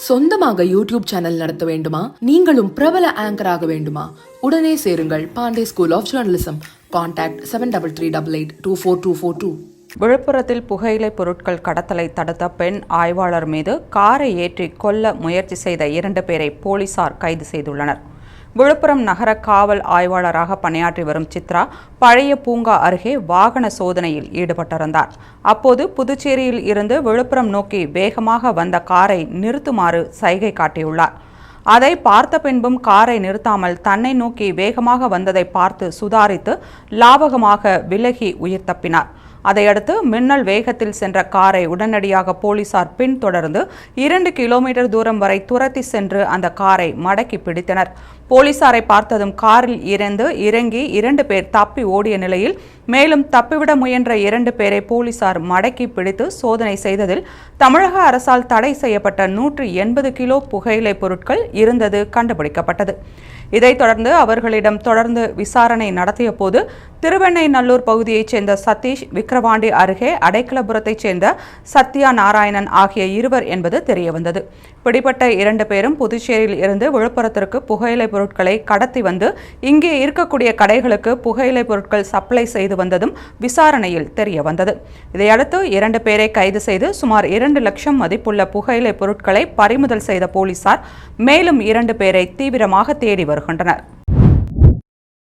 சொந்தமாக YouTube channel நடத்த வேண்டுமா? நீங்களும் பிரபல ஆங்கர் ஆக வேண்டுமா? உடனே சேருங்கள் Pandey school of journalism. Contact 7388242242. விழுப்புரத்தில் புகையிலை பொருட்கள் கடத்தலை தடுத்த பெண் ஆய்வாளர் மீது காரை ஏற்றி கொல்ல முயற்சி செய்த 2 பேரை போலீசார் கைது செய்துள்ளனர். விழுப்புரம் நகர காவல் ஆய்வாளராக பணியாற்றி வரும் சித்ரா பழைய பூங்கா அருகே வாகன சோதனையில் ஈடுபட்டிருந்தார். அப்போது புதுச்சேரியில் இருந்து விழுப்புரம் நோக்கி வேகமாக வந்த காரை நிறுத்துமாறு சைகை காட்டியுள்ளார். அதை பார்த்த பின்பும் காரை நிறுத்தாமல் தன்னை நோக்கி வேகமாக வந்ததை பார்த்து சுதாரித்து லாபகமாக விலகி உயிர் தப்பினார். அதையடுத்து மின்னல் வேகத்தில் சென்ற காரை உடனடியாக போலீசார் பின்தொடர்ந்து 2 கிலோமீட்டர் தூரம் வரை துரத்தி சென்று அந்த காரை மடக்கி பிடித்தனர். போலீசாரை பார்த்ததும் காரில் இறங்கி 2 பேர் தப்பி ஓடிய நிலையில் மேலும் தப்பிவிட முயன்ற 2 பேரை போலீசார் மடக்கி பிடித்து சோதனை செய்ததில் தமிழக அரசால் தடை செய்யப்பட்ட 180 கிலோ புகையிலை பொருட்கள் இருந்தது கண்டுபிடிக்கப்பட்டது. இதைத் தொடர்ந்து அவர்களிடம் தொடர்ந்து விசாரணை நடத்திய போது திருவெண்ணைநல்லூர் பகுதியைச் சேர்ந்த சதீஷ், விக்கிரவாண்டி அருகே அடைக்கலபுரத்தைச் சேர்ந்த சத்யா நாராயணன் ஆகிய இருவர் என்பது தெரியவந்தது. பிடிபட்ட 2 பேரும் புதுச்சேரியில் இருந்து விழுப்புரத்திற்கு புகையிலை பொருட்களை கடத்தி வந்து இங்கே இருக்கக்கூடிய கடைகளுக்கு புகையிலை பொருட்கள் சப்ளை செய்து வந்ததும் விசாரணையில் தெரியவந்தது. இதையடுத்து 2 பேரை கைது செய்து சுமார் 2 லட்சம் மதிப்புள்ள புகையிலை பொருட்களை பறிமுதல் செய்த போலீசார் மேலும் 2 பேரை தீவிரமாக தேடி வருகின்றனர்.